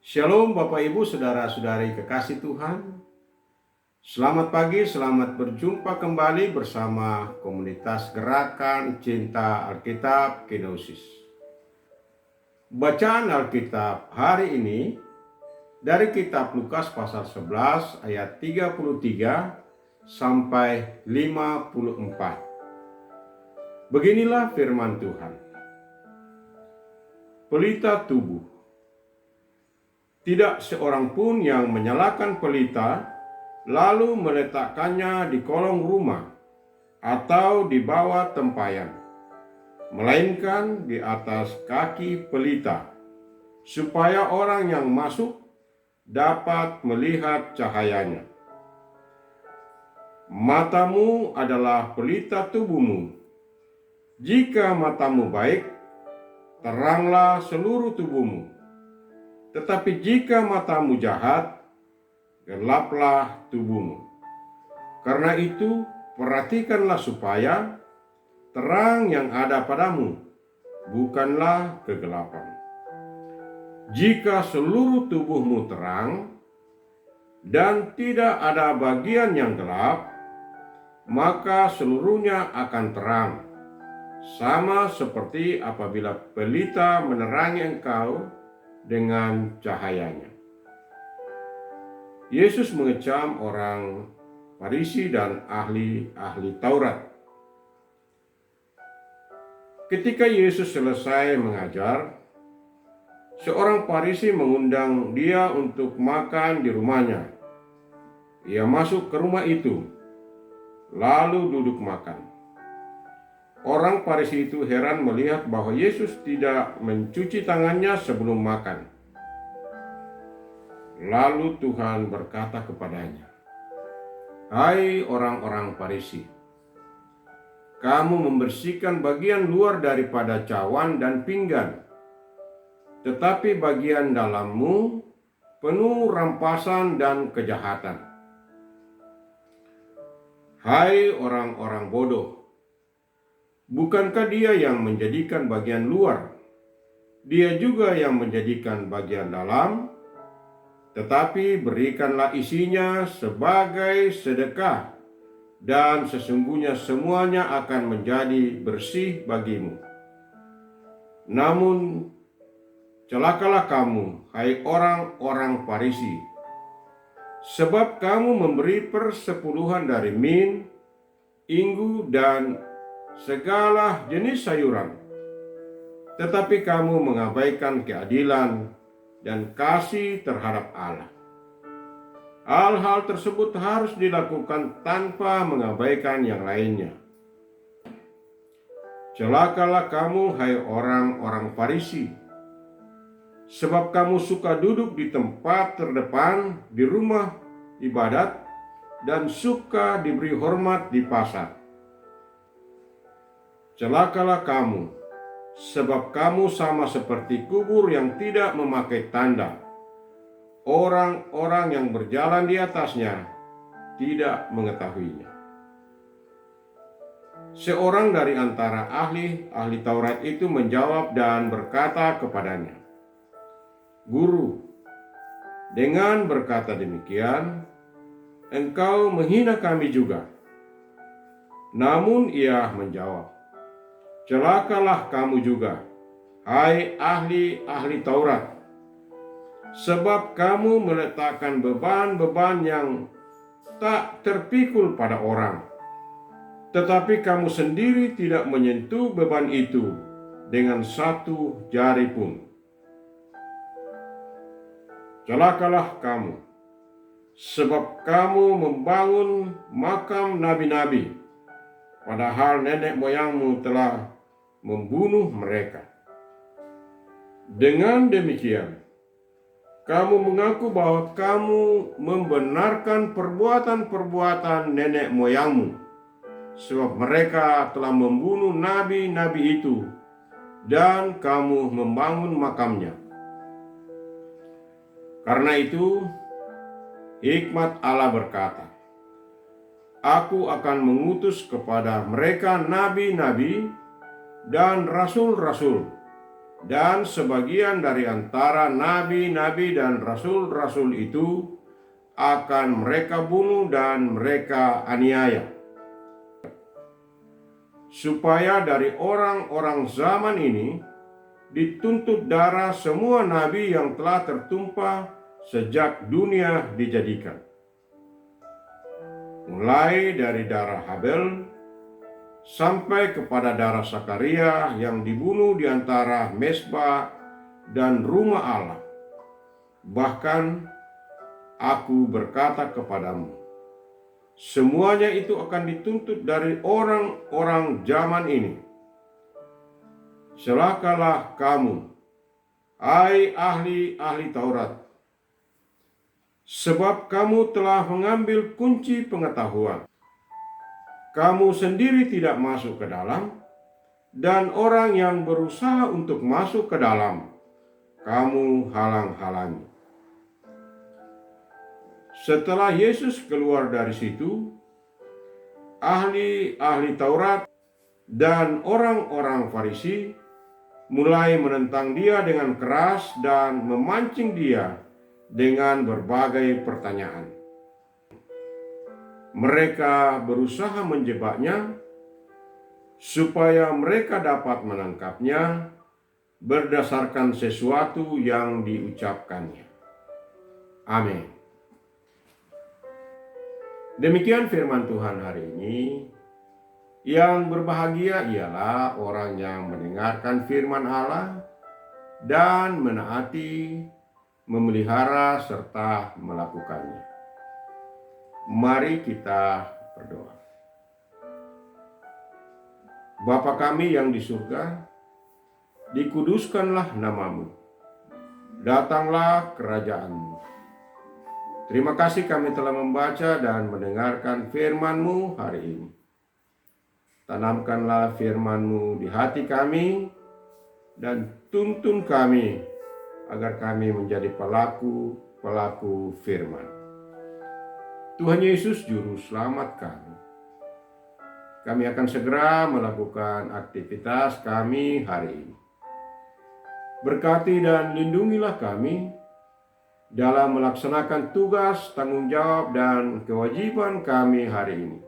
Shalom Bapak Ibu Saudara-saudari kekasih Tuhan. Selamat pagi, selamat berjumpa kembali bersama komunitas Gerakan Cinta Alkitab Kenosis. Bacaan Alkitab hari ini dari kitab Lukas pasal 11 ayat 33 sampai 54. Beginilah firman Tuhan. Pelita tubuh. Tidak seorang pun yang menyalakan pelita, lalu meletakkannya di kolong rumah atau di bawah tempayan, melainkan di atas kaki pelita, supaya orang yang masuk dapat melihat cahayanya. Matamu adalah pelita tubuhmu. Jika matamu baik, teranglah seluruh tubuhmu. Tetapi jika matamu jahat, gelaplah tubuhmu. Karena itu, perhatikanlah supaya terang yang ada padamu bukanlah kegelapan. Jika seluruh tubuhmu terang dan tidak ada bagian yang gelap, maka seluruhnya akan terang, sama seperti apabila pelita menerangi engkau dengan cahayanya. Yesus mengecam orang Farisi dan ahli Taurat. Ketika Yesus selesai mengajar, seorang Farisi mengundang dia untuk makan di rumahnya. Ia masuk ke rumah itu, lalu duduk makan. Orang Farisi itu heran melihat bahwa Yesus tidak mencuci tangannya sebelum makan. Lalu Tuhan berkata kepadanya, "Hai orang-orang Farisi, kamu membersihkan bagian luar daripada cawan dan pinggan, tetapi bagian dalammu penuh rampasan dan kejahatan. Hai orang-orang bodoh, bukankah Dia yang menjadikan bagian luar? Dia juga yang menjadikan bagian dalam. Tetapi berikanlah isinya sebagai sedekah, dan sesungguhnya semuanya akan menjadi bersih bagimu. Namun celakalah kamu, hai orang-orang Farisi, sebab kamu memberi persepuluhan dari min, inggu, dan segala jenis sayuran, tetapi kamu mengabaikan keadilan dan kasih terhadap Allah. Hal-hal tersebut harus dilakukan tanpa mengabaikan yang lainnya. Celakalah kamu, hai orang-orang Farisi, sebab kamu suka duduk di tempat terdepan di rumah ibadat dan suka diberi hormat di pasar. Celakalah kamu, sebab kamu sama seperti kubur yang tidak memakai tanda. Orang-orang yang berjalan di atasnya tidak mengetahuinya." Seorang dari antara ahli Taurat itu menjawab dan berkata kepadanya, "Guru, dengan berkata demikian, engkau menghina kami juga." Namun ia menjawab, "Celakalah kamu juga, hai ahli Taurat, sebab kamu meletakkan beban-beban yang tak terpikul pada orang, tetapi kamu sendiri tidak menyentuh beban itu dengan satu jari pun. Celakalah kamu, sebab kamu membangun makam nabi-nabi, padahal nenek moyangmu telah membunuh mereka. Dengan demikian, kamu mengaku bahwa kamu membenarkan perbuatan-perbuatan nenek moyangmu, sebab mereka telah membunuh nabi-nabi itu, dan kamu membangun makamnya. Karena itu, hikmat Allah berkata, Aku akan mengutus kepada mereka nabi-nabi dan rasul-rasul, Dan sebagian dari antara nabi-nabi dan rasul-rasul itu akan mereka bunuh dan mereka aniaya, supaya dari orang-orang zaman ini dituntut darah semua nabi yang telah tertumpah sejak dunia dijadikan, mulai dari darah Habel sampai kepada darah Sakaria yang dibunuh di antara mezbah dan rumah Allah. Bahkan aku berkata kepadamu, semuanya itu akan dituntut dari orang-orang zaman ini. Celakalah kamu, hai ahli-ahli Taurat, sebab kamu telah mengambil kunci pengetahuan. Kamu sendiri tidak masuk ke dalam, dan orang yang berusaha untuk masuk ke dalam, kamu halang-halangi. Setelah Yesus keluar dari situ, ahli-ahli Taurat dan orang-orang Farisi mulai menentang dia dengan keras dan memancing dia dengan berbagai pertanyaan. Mereka berusaha menjebaknya supaya mereka dapat menangkapnya berdasarkan sesuatu yang diucapkannya. Amin. Demikian firman Tuhan hari ini. Yang berbahagia ialah orang yang mendengarkan firman Allah dan menaati, memelihara, serta melakukannya. Mari kita berdoa. Bapa kami yang di surga, dikuduskanlah namamu. Datanglah kerajaan-Mu. Terima kasih kami telah membaca dan mendengarkan firman-Mu hari ini. Tanamkanlah firman-Mu di hati kami dan tuntun kami agar kami menjadi pelaku firman. Tuhan Yesus Juru Selamat kami. Kami akan segera melakukan aktivitas kami hari ini. Berkati dan lindungilah kami dalam melaksanakan tugas, tanggung jawab, dan kewajiban kami hari ini,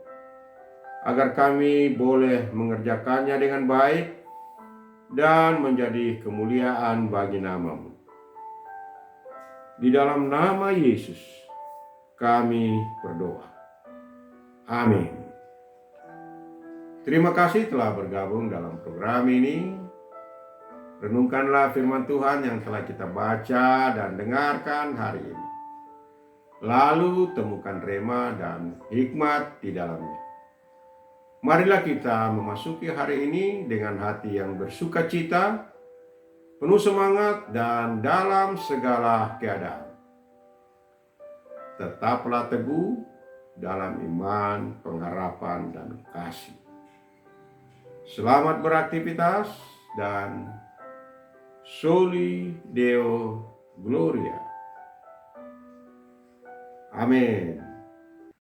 agar kami boleh mengerjakannya dengan baik dan menjadi kemuliaan bagi nama-Mu. Di dalam nama Yesus kami berdoa. Amin. Terima kasih telah bergabung dalam program ini. Renungkanlah firman Tuhan yang telah kita baca dan dengarkan hari ini. Lalu temukan rema dan hikmat di dalamnya. Marilah kita memasuki hari ini dengan hati yang bersuka cita, penuh semangat, dan dalam segala keadaan tetaplah teguh dalam iman, pengharapan, dan kasih. Selamat beraktivitas dan Soli Deo Gloria. Amin.